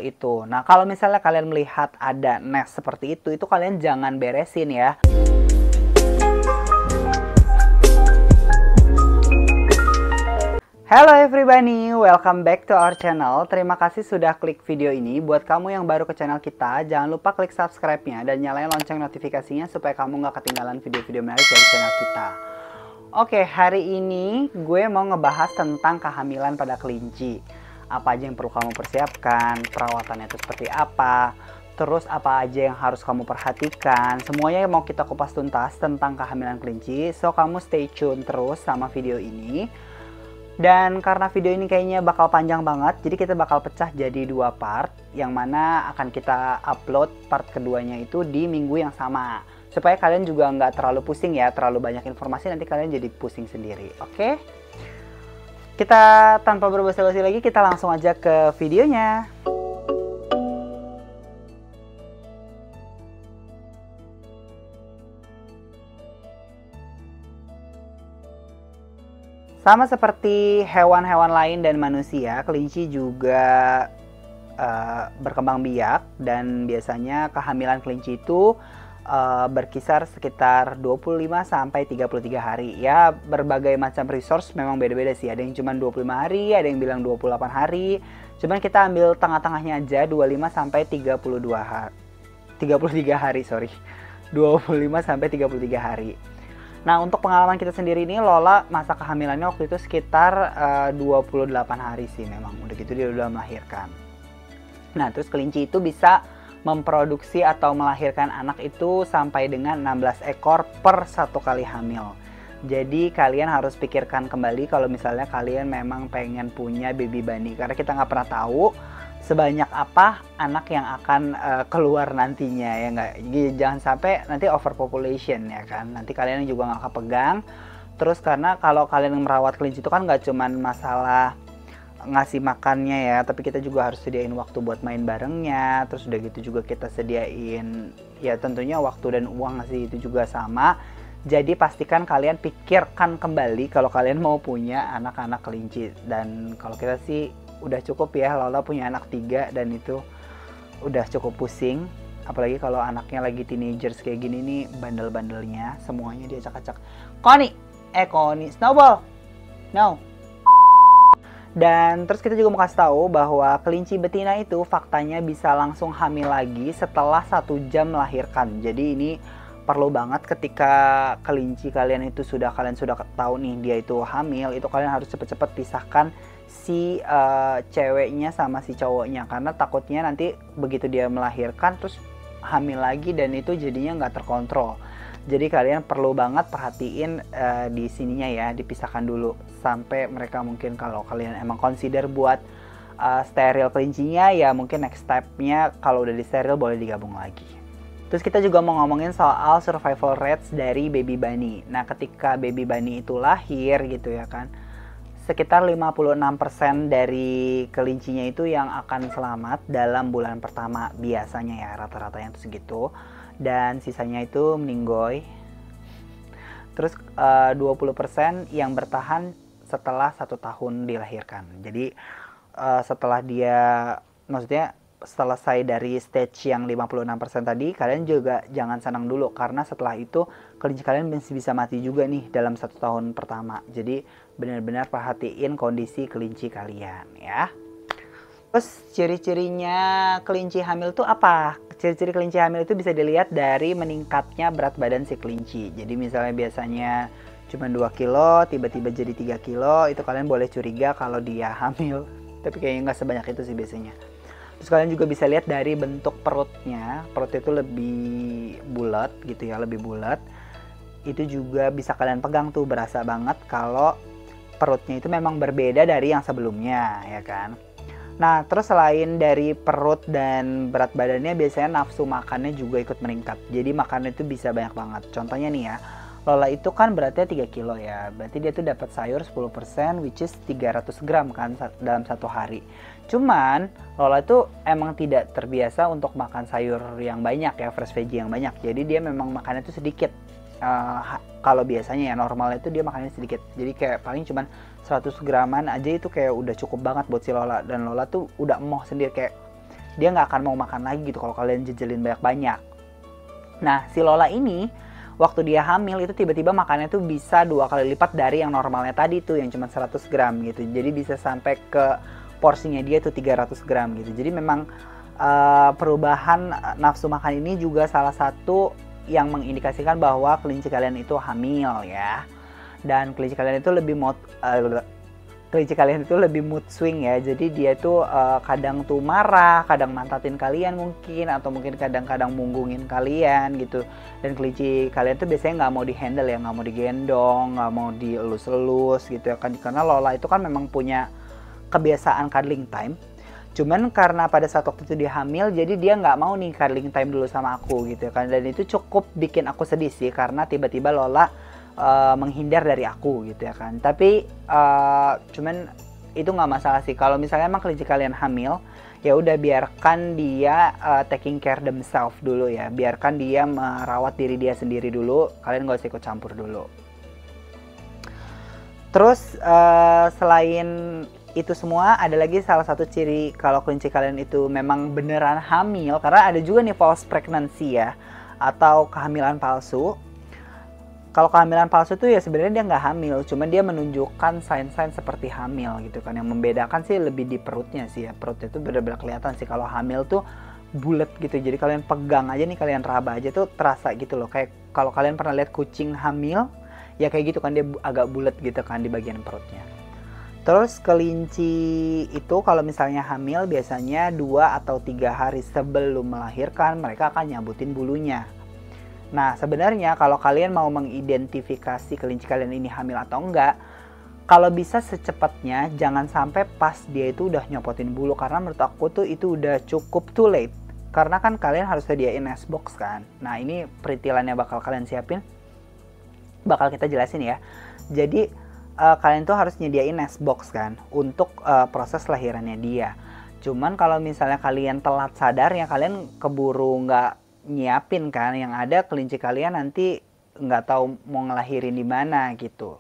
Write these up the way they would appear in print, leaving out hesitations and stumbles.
itu. Nah, kalau misalnya kalian melihat ada nest seperti itu kalian jangan beresin ya. Hello everybody, welcome back to our channel. Terima kasih sudah klik video ini. Buat kamu yang baru ke channel kita, jangan lupa klik subscribe-nya dan nyalain lonceng notifikasinya supaya kamu nggak ketinggalan video-video menarik dari channel kita. Oke, hari ini gue mau ngebahas tentang kehamilan pada kelinci. Apa aja yang perlu kamu persiapkan, perawatannya itu seperti apa, terus apa aja yang harus kamu perhatikan. Semuanya mau kita kupas tuntas tentang kehamilan kelinci. So, kamu stay tune terus sama video ini. Dan karena video ini kayaknya bakal panjang banget, jadi kita bakal pecah jadi dua part, yang mana akan kita upload part keduanya itu di minggu yang sama. Supaya kalian juga nggak terlalu pusing ya, terlalu banyak informasi nanti kalian jadi pusing sendiri, oke? Kita tanpa berbasa-basi lagi, kita langsung aja ke videonya. Sama seperti hewan-hewan lain dan manusia, kelinci juga berkembang biak, dan biasanya kehamilan kelinci itu berkisar sekitar 25-33 hari. Ya, berbagai macam resource memang beda-beda sih. Ada yang cuma 25 hari, ada yang bilang 28 hari. Cuman kita ambil tengah-tengahnya aja, 25-33 hari. 33 hari, sorry. 25-33 hari. Nah, untuk pengalaman kita sendiri ini, Lola masa kehamilannya waktu itu sekitar 28 hari sih memang. Udah gitu dia udah melahirkan. Nah, terus kelinci itu bisa memproduksi atau melahirkan anak itu sampai dengan 16 ekor per satu kali hamil. Jadi kalian harus pikirkan kembali kalau misalnya kalian memang pengen punya baby bunny. Karena kita nggak pernah tahu sebanyak apa anak yang akan keluar nantinya, ya nggak? Jangan sampai nanti overpopulation ya kan, nanti kalian juga nggak kepegang. Terus karena kalau kalian merawat kelinci itu kan nggak cuman masalah ngasih makannya ya, tapi kita juga harus sediain waktu buat main barengnya. Terus udah gitu juga kita sediain ya tentunya waktu dan uang sih, itu juga sama. Jadi pastikan kalian pikirkan kembali kalau kalian mau punya anak-anak kelinci. Dan kalau kita sih udah cukup ya, Lola punya anak 3 dan itu udah cukup pusing. Apalagi kalau anaknya lagi teenagers kayak gini nih, bandel-bandelnya semuanya dia acak-acak. Connie, Snowball, no. Dan terus kita juga mau kasih tahu bahwa kelinci betina itu faktanya bisa langsung hamil lagi setelah 1 jam melahirkan. Jadi ini perlu banget ketika kelinci kalian itu kalian sudah tahu nih dia itu hamil, itu kalian harus cepet-cepet pisahkan si ceweknya sama si cowoknya, karena takutnya nanti begitu dia melahirkan terus hamil lagi dan itu jadinya nggak terkontrol. Jadi kalian perlu banget perhatiin di sininya ya, dipisahkan dulu sampai mereka mungkin kalau kalian emang consider buat steril kelincinya ya, mungkin next stepnya kalau udah di steril boleh digabung lagi. Terus kita juga mau ngomongin soal survival rates dari baby bunny. Nah, ketika baby bunny itu lahir gitu ya kan, sekitar 56% dari kelincinya itu yang akan selamat dalam bulan pertama biasanya ya, rata-ratanya itu segitu. Dan sisanya itu meninggoy. Terus 20% yang bertahan setelah 1 tahun dilahirkan. Jadi setelah dia, maksudnya selesai dari stage yang 56% tadi, kalian juga jangan senang dulu, karena setelah itu kelinci kalian masih bisa mati juga nih dalam 1 tahun pertama. Jadi benar-benar perhatiin kondisi kelinci kalian ya. Terus ciri-cirinya kelinci hamil itu apa? Ciri-ciri kelinci hamil itu bisa dilihat dari meningkatnya berat badan si kelinci. Jadi misalnya biasanya cuma 2 kilo, tiba-tiba jadi 3 kilo, itu kalian boleh curiga kalau dia hamil. Tapi kayaknya nggak sebanyak itu sih biasanya. Terus kalian juga bisa lihat dari bentuk perutnya. Perutnya itu lebih bulat gitu ya, lebih bulat. Itu juga bisa kalian pegang tuh, berasa banget kalau perutnya itu memang berbeda dari yang sebelumnya ya kan. Nah, terus selain dari perut dan berat badannya, biasanya nafsu makannya juga ikut meningkat. Jadi makannya itu bisa banyak banget. Contohnya nih ya, Lola itu kan beratnya 3 kilo ya. Berarti dia tuh dapat sayur 10%, which is 300 gram kan dalam 1 hari. Cuman Lola itu emang tidak terbiasa untuk makan sayur yang banyak ya, fresh veggie yang banyak. Jadi dia memang makannya itu sedikit. Kalau biasanya ya normalnya itu dia makannya sedikit. Jadi kayak paling cuman 100 graman aja itu kayak udah cukup banget buat si Lola. Dan Lola tuh udah emoh sendiri, kayak dia nggak akan mau makan lagi gitu kalau kalian jejelin banyak-banyak. Nah, si Lola ini waktu dia hamil itu tiba-tiba makannya tuh bisa 2 kali lipat dari yang normalnya tadi tuh yang cuma 100 gram gitu. Jadi bisa sampai ke porsinya dia tuh 300 gram gitu. Jadi memang perubahan nafsu makan ini juga salah satu yang mengindikasikan bahwa kelinci kalian itu hamil ya. Dan kelinci kalian itu lebih mood swing ya. Jadi dia tuh kadang tuh marah, kadang mantatin kalian mungkin, atau mungkin kadang-kadang munggungin kalian gitu. Dan kelinci kalian tuh biasanya nggak mau dihandle ya, nggak mau digendong, nggak mau dielus-elus gitu ya kan. Karena Lola itu kan memang punya kebiasaan cuddling time. Cuman karena pada saat waktu itu dia hamil, jadi dia nggak mau nih cuddling time dulu sama aku gitu kan. Dan itu cukup bikin aku sedih sih, karena tiba-tiba Lola menghindar dari aku gitu ya kan. Tapi cuman itu nggak masalah sih. Kalau misalnya emang kelinci kalian hamil, ya udah biarkan dia taking care themselves dulu ya. Biarkan dia merawat diri dia sendiri dulu. Kalian nggak usah ikut campur dulu. Terus selain itu semua, ada lagi salah satu ciri kalau kelinci kalian itu memang beneran hamil, karena ada juga nih false pregnancy ya, atau kehamilan palsu. Kalau kehamilan palsu tuh ya sebenarnya dia nggak hamil, cuman dia menunjukkan sign-sign seperti hamil gitu kan. Yang membedakan sih lebih di perutnya sih ya. Perutnya tuh benar-benar kelihatan sih kalau hamil tuh bulat gitu. Jadi kalian pegang aja nih, kalian raba aja tuh terasa gitu loh. Kayak kalau kalian pernah lihat kucing hamil, ya kayak gitu kan, dia agak bulat gitu kan di bagian perutnya. Terus kelinci itu kalau misalnya hamil biasanya 2 atau 3 hari sebelum melahirkan mereka akan nyabutin bulunya. Nah, sebenarnya kalau kalian mau mengidentifikasi kelinci kalian ini hamil atau enggak, kalau bisa secepatnya, jangan sampai pas dia itu udah nyopotin bulu, karena menurut aku tuh itu udah cukup too late. Karena kan kalian harus sediain nest box kan. Nah, ini peritilannya bakal kalian siapin, bakal kita jelasin ya. Jadi kalian tuh harus nyediain nest box kan untuk proses lahirannya dia. Cuman kalau misalnya kalian telat sadarnya, kalian keburu nggak nyiapin kan, yang ada kelinci kalian nanti nggak tahu mau ngelahirin di mana gitu.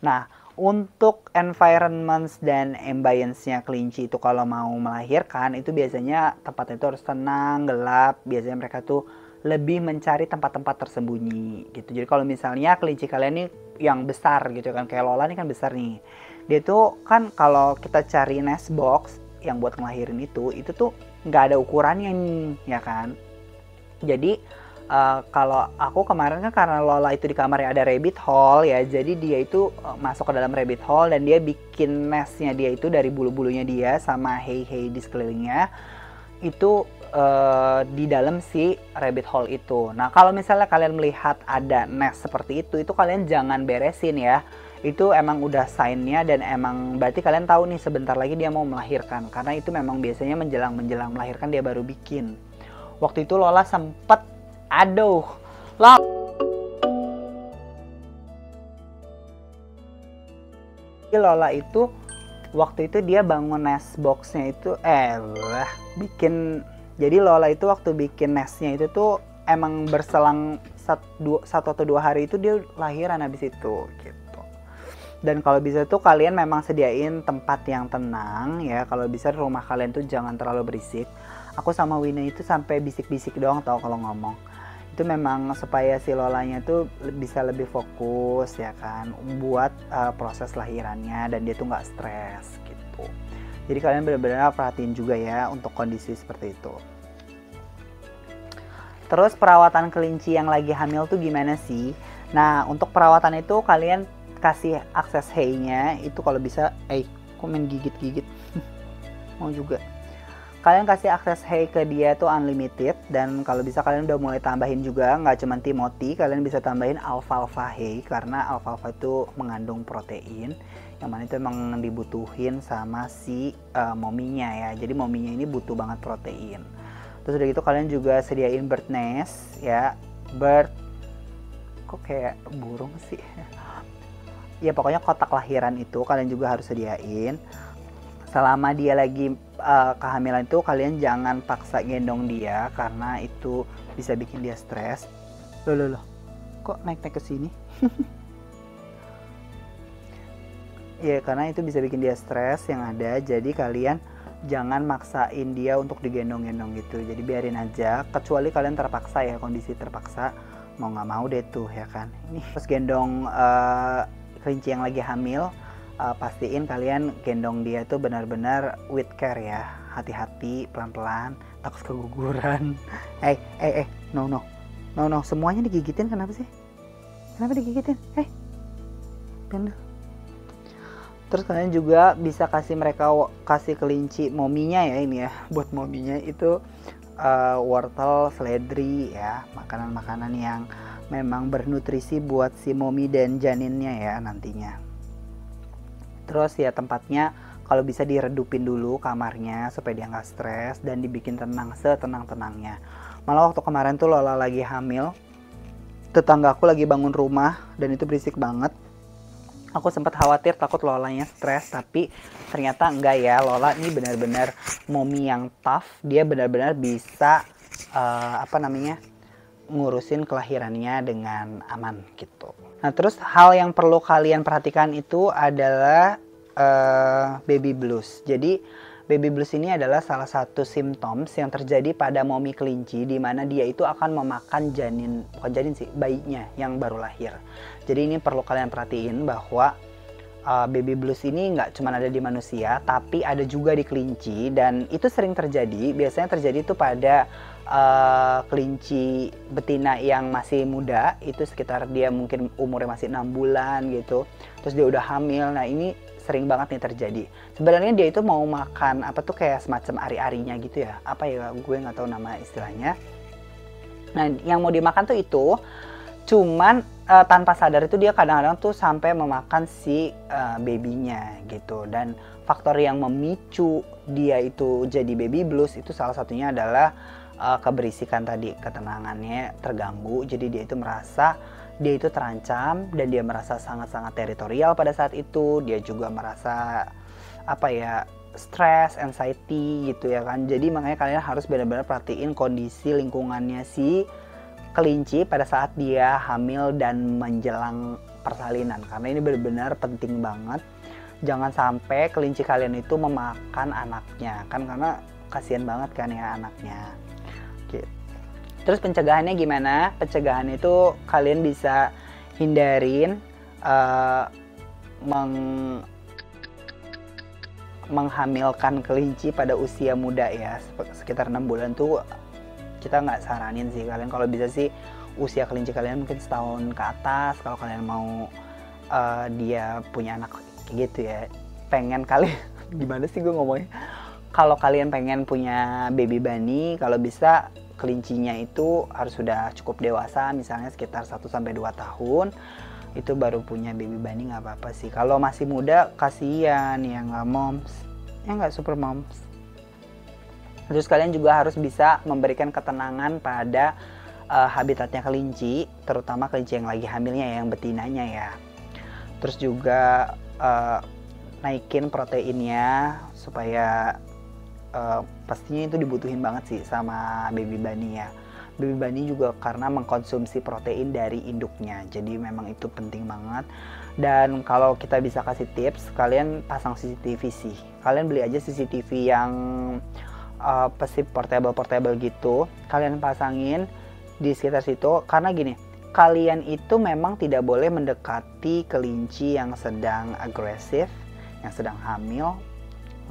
Nah, untuk environments dan ambience-nya kelinci itu kalau mau melahirkan itu biasanya tempatnya itu harus tenang, gelap. Biasanya mereka tuh lebih mencari tempat-tempat tersembunyi gitu. Jadi kalau misalnya kelinci kalian ini yang besar gitu kan, kayak Lola nih kan besar nih. Dia tuh kan kalau kita cari nest box yang buat ngelahirin itu tuh nggak ada ukurannya nih, ya kan. Jadi kalau aku kemarin kan karena Lola itu di kamarnya ada rabbit hole ya, jadi dia itu masuk ke dalam rabbit hole dan dia bikin nestnya dia itu dari bulu-bulunya dia sama hay di sekelilingnya itu di dalam si rabbit hole itu. Nah, kalau misalnya kalian melihat ada nest seperti itu kalian jangan beresin ya. Itu emang udah sign-nya dan emang berarti kalian tahu nih sebentar lagi dia mau melahirkan, karena itu memang biasanya menjelang melahirkan dia baru bikin. Waktu itu Lola sempet, Lola itu waktu itu dia bangun nest boxnya itu jadi Lola itu waktu bikin nestnya itu tuh emang berselang 1 atau 2 hari itu dia lahiran habis itu gitu. Dan kalau bisa tuh kalian memang sediain tempat yang tenang ya. Kalau bisa rumah kalian tuh jangan terlalu berisik. Aku sama Wina itu sampai bisik-bisik doang tau kalau ngomong. Itu memang supaya si Lolanya tuh bisa lebih fokus ya kan buat proses lahirannya, dan dia tuh nggak stres gitu. Jadi kalian benar-benar perhatiin juga ya untuk kondisi seperti itu. Terus perawatan kelinci yang lagi hamil tuh gimana sih? Nah, untuk perawatan itu kalian kasih akses hay-nya itu kalau bisa, kok main gigit-gigit mau juga. Kalian kasih akses hay ke dia tuh unlimited, dan kalau bisa kalian udah mulai tambahin juga, nggak cuma Timothy, kalian bisa tambahin alfalfa hay, karena alfalfa itu mengandung protein yang mana itu emang dibutuhin sama si mominya ya. Jadi mominya ini butuh banget protein. Terus udah gitu kalian juga sediain bird nest ya, kok kayak burung sih ya, pokoknya kotak lahiran itu kalian juga harus sediain. Selama dia lagi kehamilan itu kalian jangan paksa gendong dia, karena itu bisa bikin dia stres. Loh, kok naik ke sini? Ya karena itu bisa bikin dia stres yang ada. Jadi kalian jangan maksain dia untuk digendong-gendong gitu. Jadi biarin aja, kecuali kalian terpaksa ya, kondisi terpaksa, mau nggak mau deh tuh ya kan. Ini terus gendong kelinci yang lagi hamil, pastiin kalian gendong dia tuh benar-benar with care ya, hati-hati, pelan-pelan, takut keguguran. No, semuanya digigitin, kenapa sih? Kenapa digigitin? Bener. Terus kalian juga bisa kasih kelinci mominya ya, ini ya, buat mominya itu wortel, seledri ya, makanan-makanan yang memang bernutrisi buat si momi dan janinnya ya nantinya. Terus ya tempatnya kalau bisa diredupin dulu kamarnya supaya dia nggak stres dan dibikin tenang setenang-tenangnya. Malah waktu kemarin tuh Lola lagi hamil, tetanggaku lagi bangun rumah dan itu berisik banget. Aku sempat khawatir takut Lolanya stres, tapi ternyata enggak ya. Lola ini benar-benar mommy yang tough. Dia benar-benar bisa ngurusin kelahirannya dengan aman gitu. Nah terus hal yang perlu kalian perhatikan itu adalah baby blues. Jadi baby blues ini adalah salah satu simptoms yang terjadi pada mommy kelinci, di mana dia itu akan memakan bayinya yang baru lahir. Jadi ini perlu kalian perhatiin bahwa baby blues ini nggak cuma ada di manusia, tapi ada juga di kelinci, dan itu sering terjadi. Biasanya terjadi itu pada kelinci betina yang masih muda, itu sekitar dia mungkin umurnya masih 6 bulan gitu, terus dia udah hamil. Nah ini sering banget nih terjadi. Sebenarnya dia itu mau makan kayak semacam ari-arinya gitu ya, gue nggak tahu nama istilahnya. Nah yang mau dimakan tuh itu, cuman tanpa sadar itu dia kadang-kadang tuh sampai memakan si babynya gitu. Dan faktor yang memicu dia itu jadi baby blues itu salah satunya adalah keberisikan tadi, ketenangannya terganggu. Jadi dia itu merasa dia itu terancam dan dia merasa sangat-sangat teritorial pada saat itu. Dia juga merasa stress, anxiety gitu ya kan. Jadi makanya kalian harus benar-benar perhatiin kondisi lingkungannya si kelinci pada saat dia hamil dan menjelang persalinan, karena ini benar-benar penting banget. Jangan sampai kelinci kalian itu memakan anaknya kan, karena kasihan banget kan ya anaknya. Oke. Terus pencegahannya gimana? Pencegahan itu kalian bisa hindarin menghamilkan kelinci pada usia muda ya, sekitar 6 bulan tuh kita nggak saranin sih. Kalian kalau bisa sih usia kelinci kalian mungkin setahun ke atas, kalau kalian mau dia punya anak kayak gitu ya. Pengen kalian gimana sih gue ngomongnya, kalau kalian pengen punya baby bunny, kalau bisa kelincinya itu harus sudah cukup dewasa, misalnya sekitar 1-2 tahun, itu baru punya baby bunny. Nggak apa-apa sih. Kalau masih muda kasihan ya, nggak moms ya, nggak super moms. Terus kalian juga harus bisa memberikan ketenangan pada habitatnya kelinci, terutama kelinci yang lagi hamilnya ya, yang betinanya ya. Terus juga naikin proteinnya supaya pastinya itu dibutuhin banget sih sama baby bunny ya. Baby bunny juga karena mengkonsumsi protein dari induknya, jadi memang itu penting banget. Dan kalau kita bisa kasih tips, kalian pasang CCTV sih. Kalian beli aja CCTV yang portable gitu, kalian pasangin di sekitar situ. Karena gini, kalian itu memang tidak boleh mendekati kelinci yang sedang agresif, yang sedang hamil.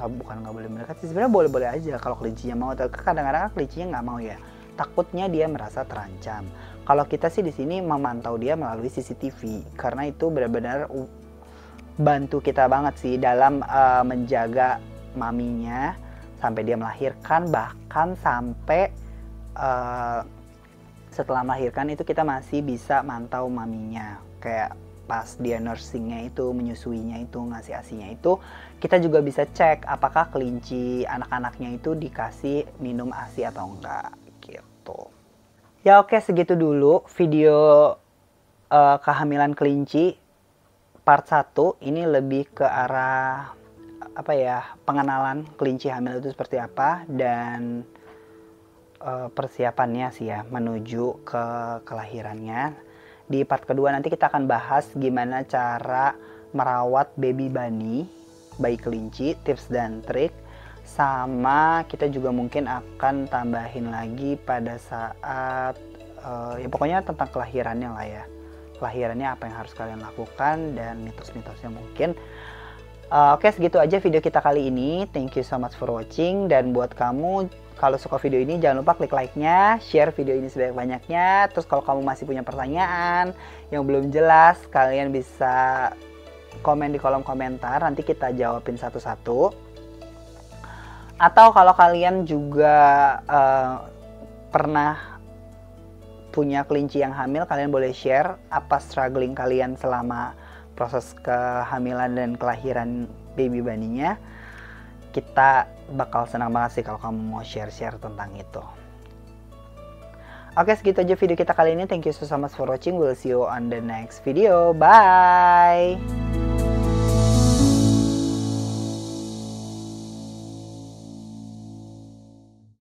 Bukan nggak boleh mendekati, sebenarnya boleh-boleh aja kalau kelincinya mau. Tapi kadang-kadang kelincinya nggak mau ya, takutnya dia merasa terancam. Kalau kita sih di sini memantau dia melalui CCTV, karena itu benar-benar bantu kita banget sih dalam menjaga maminya sampai dia melahirkan, bahkan sampai setelah melahirkan itu kita masih bisa mantau maminya. Kayak pas dia nursingnya itu, menyusuinya itu, ngasih asinya itu, kita juga bisa cek apakah kelinci anak-anaknya itu dikasih minum asi atau enggak gitu. Ya oke, segitu dulu video kehamilan kelinci part 1. Ini lebih ke arah pengenalan kelinci hamil itu seperti apa, dan persiapannya sih ya menuju ke kelahirannya. Di part kedua nanti kita akan bahas gimana cara merawat baby bunny, bayi kelinci, tips dan trik, Sama kita juga mungkin akan tambahin lagi pada saat ya pokoknya tentang kelahirannya lah ya. Kelahirannya apa yang harus kalian lakukan dan mitos-mitosnya mungkin. Oke, segitu aja video kita kali ini. Thank you so much for watching. Dan buat kamu, kalau suka video ini jangan lupa klik like-nya, share video ini sebanyak-banyaknya. Terus kalau kamu masih punya pertanyaan yang belum jelas, kalian bisa komen di kolom komentar. Nanti kita jawabin satu-satu. Atau kalau kalian juga pernah punya kelinci yang hamil, kalian boleh share apa struggling kalian selama proses kehamilan dan kelahiran baby bunny-nya. Kita bakal senang banget sih kalau kamu mau share-share tentang itu. Oke, segitu aja video kita kali ini. Thank you so much for watching. We'll see you on the next video. Bye!